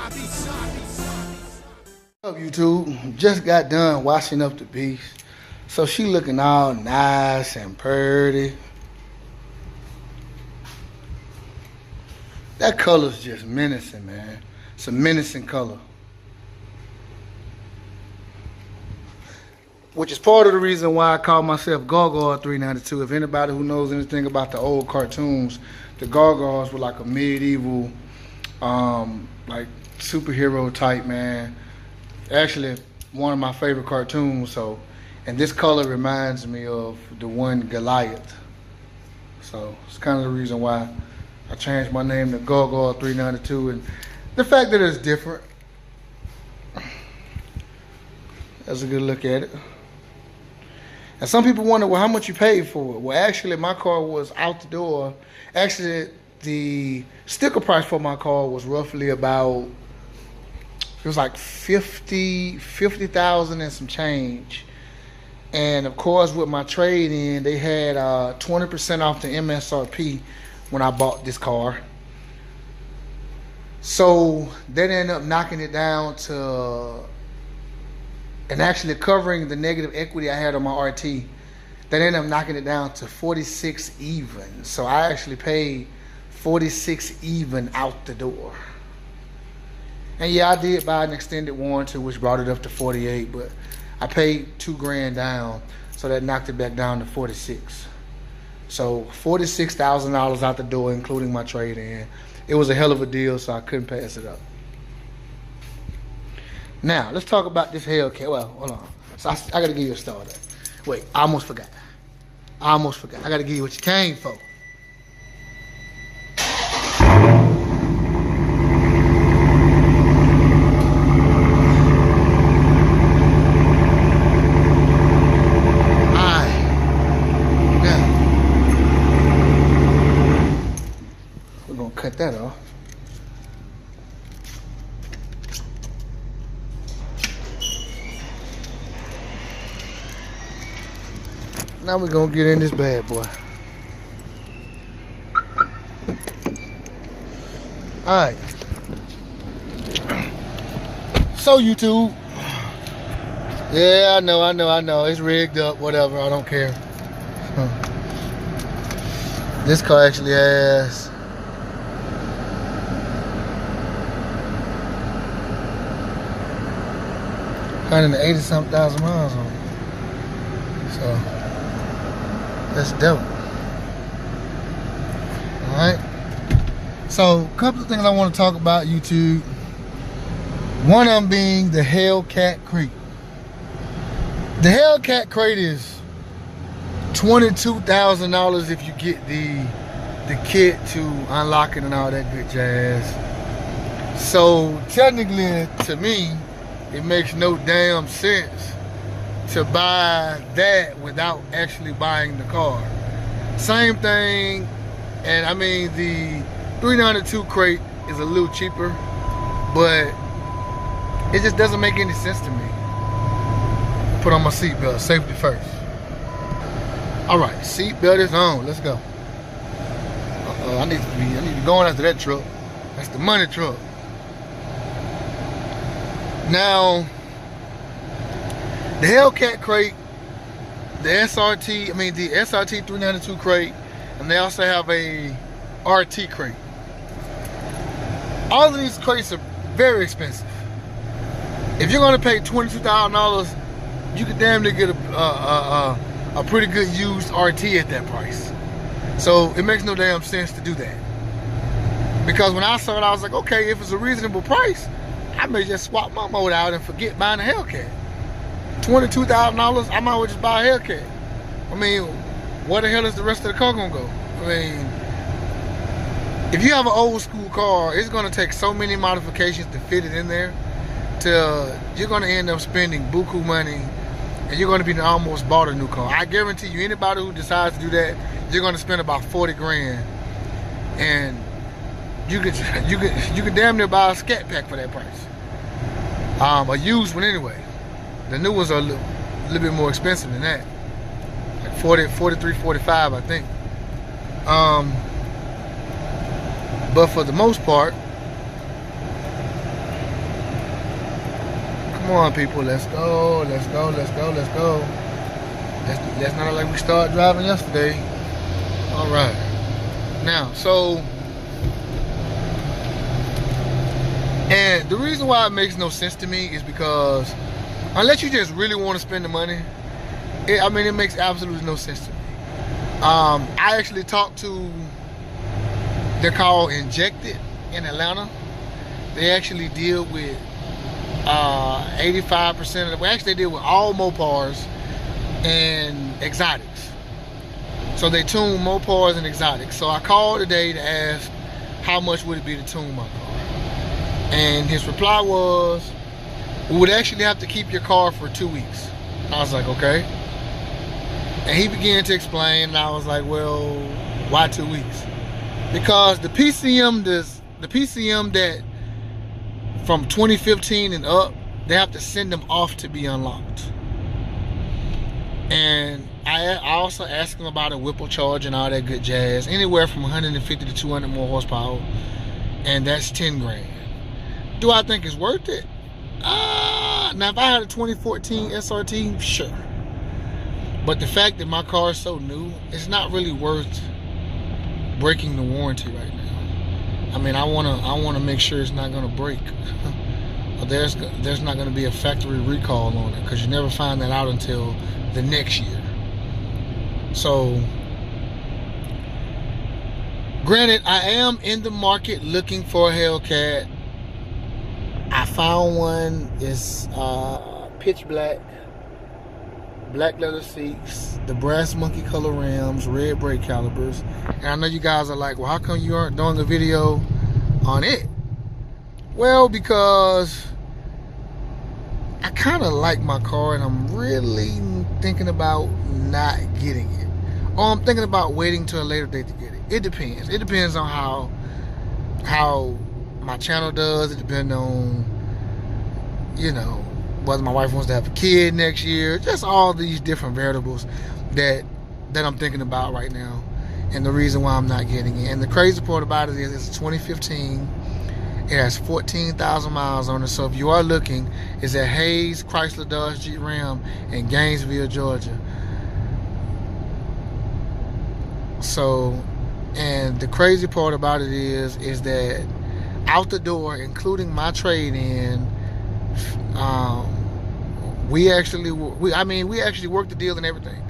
What's up, YouTube? Just got done washing up the beast. So she looking all nice and pretty. That color's just menacing, man. It's a menacing color. Which is part of the reason why I call myself Gargoyle 392. If anybody who knows anything about the old cartoons, the Gargoyles were like a medieval, like superhero type, man. Actually, one of my favorite cartoons. So, and this color reminds me of the one Goliath. So it's kind of the reason why I changed my name to Gargoyle 392, and the fact that it's different. That's a good look at it. And some people wonder, well, how much you paid for it? Well, actually, my car was out the door. Actually, the sticker price for my car was roughly about, it was like 50,000 and some change. And of course, with my trade-in, they had 20% off the MSRP when I bought this car. So that ended up knocking it down to, and actually covering the negative equity I had on my RT, that ended up knocking it down to 46 even. So I actually paid 46 even out the door. And yeah, I did buy an extended warranty, which brought it up to 48, but I paid $2 grand down, so that knocked it back down to 46. So $46,000 out the door, including my trade-in. It was a hell of a deal, so I couldn't pass it up. Now, let's talk about this Hellcat. Well, hold on. So I got to give you a starter. Wait, I almost forgot. I got to give you what you came for. Cut that off. Now we're gonna get in this bad boy. Alright. So YouTube. Yeah, I know. It's rigged up, whatever, I don't care. This car actually has 180-something thousand miles on it. So that's dope. Alright. So a couple of things I want to talk about, YouTube. One of them being the Hellcat crate. The Hellcat crate is $22,000 if you get the kit to unlock it and all that good jazz. So technically, to me, it makes no damn sense to buy that without actually buying the car. Same thing, and I mean the 392 crate is a little cheaper, but it just doesn't make any sense to me. Put on my seatbelt, safety first. All right, seatbelt is on. Let's go. I need to be going after that truck. That's the money truck. Now, the Hellcat crate, the SRT 392 crate, and they also have a RT crate. All of these crates are very expensive. If you're going to pay $22,000, you could damn near get a pretty good used RT at that price. So it makes no damn sense to do that. Because when I saw it, I was like, okay, if it's a reasonable price, I may just swap my motor out and forget buying a Hellcat. $22,000, I might as well just buy a Hellcat. I mean, where the hell is the rest of the car gonna go? I mean, if you have an old school car, it's gonna take so many modifications to fit it in there till you're gonna end up spending buku money, and you're gonna be almost bought a new car. I guarantee you, anybody who decides to do that, you're gonna spend about 40 grand, and you could damn near buy a scat pack for that price. A used one anyway. The new ones are a little bit more expensive than that. Like 43, 45, I think. But for the most part, Come on, people. Let's go. Let's go. Let's go. Let's go. Let's not like we started driving yesterday. All right. Now, so, and the reason why it makes no sense to me is because unless you just really want to spend the money, it makes absolutely no sense to me. I actually talked to, they're called Injected in Atlanta. They actually deal with 85% of the, actually they deal with all Mopars and exotics. So they tune Mopars and exotics. So I called today to ask how much would it be to tune my car. And his reply was, we would actually have to keep your car for 2 weeks. I was like, okay. And he began to explain, and I was like, well, why 2 weeks? Because the PCM that from 2015 and up, they have to send them off to be unlocked. And I also asked him about a Whipple charge and all that good jazz, anywhere from 150 to 200 more horsepower, and that's 10 grand. Do I think it's worth it? Now if I had a 2014 SRT, sure. But the fact that my car is so new, it's not really worth breaking the warranty right now. I mean, I wanna make sure it's not gonna break. There's not gonna be a factory recall on it, because you never find that out until the next year. So, granted, I am in the market looking for a Hellcat. I found one. It's pitch black, black leather seats, the brass monkey color rims, red brake calipers. And I know you guys are like, well, how come you aren't doing a video on it? Well, because I kind of like my car, and I'm really thinking about not getting it, or I'm thinking about waiting till a later date to get it. It depends. It depends on how my channel does. It depends on, you know, whether my wife wants to have a kid next year. Just all these different variables that I'm thinking about right now, and the reason why I'm not getting it. And the crazy part about it is it's 2015. It has 14,000 miles on it. So if you are looking, it's at Hayes Chrysler Dodge Jeep Ram in Gainesville, Georgia. So, and the crazy part about it is that out the door, including my trade-in, we actually worked the deal and everything.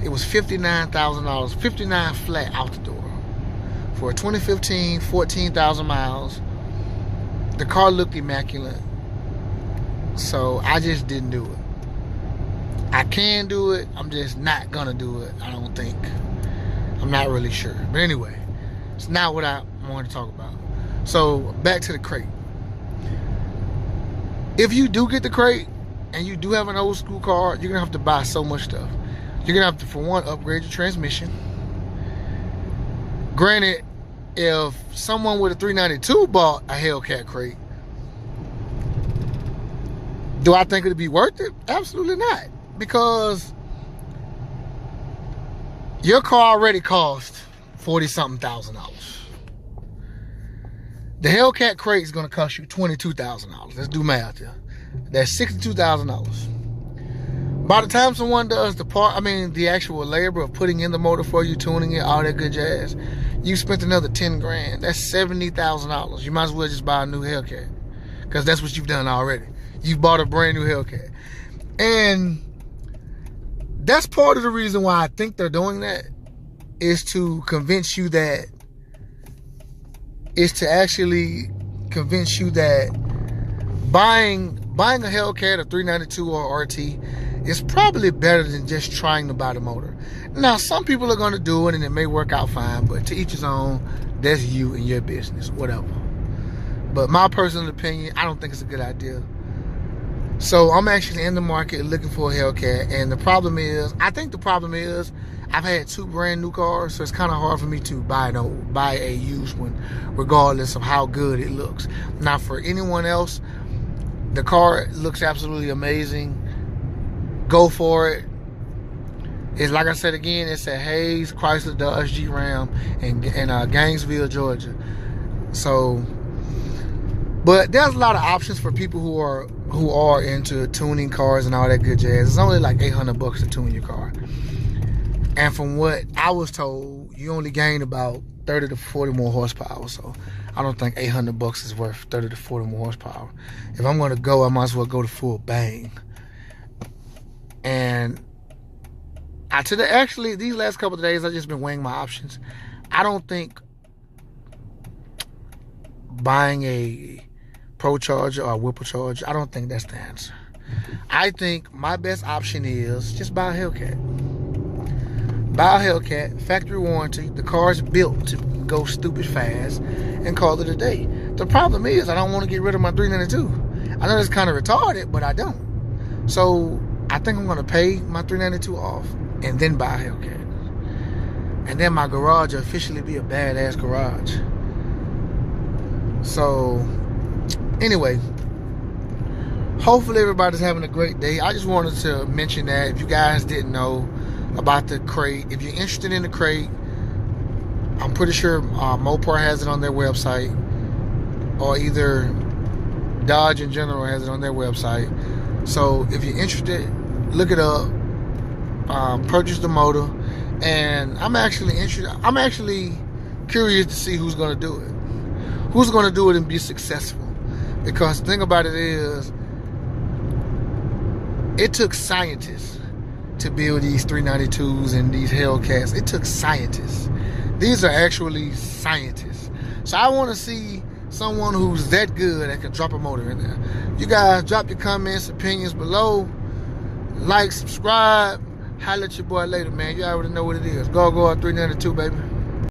It was $59,000, $59 flat out the door for a 2015, 14,000 miles. The car looked immaculate, so I just didn't do it. I can do it, I'm just not gonna do it, I don't think. I'm not really sure. But anyway, it's not what I wanted to talk about. So, back to the crate. If you do get the crate, and you do have an old school car, you're gonna have to buy so much stuff. You're gonna have to, for one, upgrade your transmission. Granted, if someone with a 392 bought a Hellcat crate, do I think it'd be worth it? Absolutely not. Because your car already cost $40-something thousand. The Hellcat crate is gonna cost you $22,000. Let's do math here. That's $62,000. By the time someone does the actual labor of putting in the motor for you, tuning it, all that good jazz, you spent another 10 grand. That's $70,000. You might as well just buy a new Hellcat, because that's what you've done already. You've bought a brand new Hellcat. And that's part of the reason why I think they're doing that, is to convince you that, buying a Hellcat, a 392 or RT, is probably better than just trying to buy the motor. Now, some people are going to do it, and it may work out fine, but to each his own. That's you and your business, whatever. But my personal opinion, I don't think it's a good idea. So I'm actually in the market looking for a Hellcat, and I think the problem is I've had 2 brand new cars, so it's kind of hard for me to buy a used one, regardless of how good it looks. Now, for anyone else, the car looks absolutely amazing. Go for it. It's like I said again, it's at Hayes Chrysler Dodge Jeep Ram in Gainesville, Georgia. So, but there's a lot of options for people who are who are into tuning cars and all that good jazz, it's only like $800 to tune your car. And from what I was told, you only gain about 30 to 40 more horsepower. So I don't think $800 is worth 30 to 40 more horsepower. If I'm going to go, I might as well go to full bang. And actually, these last couple of days, I've just been weighing my options. I don't think buying a Pro Charger or a Whipple Charger, I don't think that's the answer. I think my best option is just buy a Hellcat. Buy a Hellcat, factory warranty, the car's built to go stupid fast, and call it a day. The problem is I don't want to get rid of my 392. I know that's kind of retarded, but I don't. So I think I'm going to pay my 392 off and then buy a Hellcat. And then my garage will officially be a badass garage. So anyway, hopefully everybody's having a great day. I just wanted to mention that if you guys didn't know about the crate, if you're interested in the crate, I'm pretty sure Mopar has it on their website, or either Dodge in general has it on their website. So if you're interested, look it up, purchase the motor, and I'm actually curious to see who's going to do it. Who's going to do it and be successful? Because the thing about it is, it took scientists to build these 392s and these Hellcats. It took scientists. These are actually scientists. So I want to see someone who's that good that can drop a motor in there. You guys drop your comments, opinions below. Like, subscribe. Holla at your boy later, man. You already know what it is. Go 392, baby.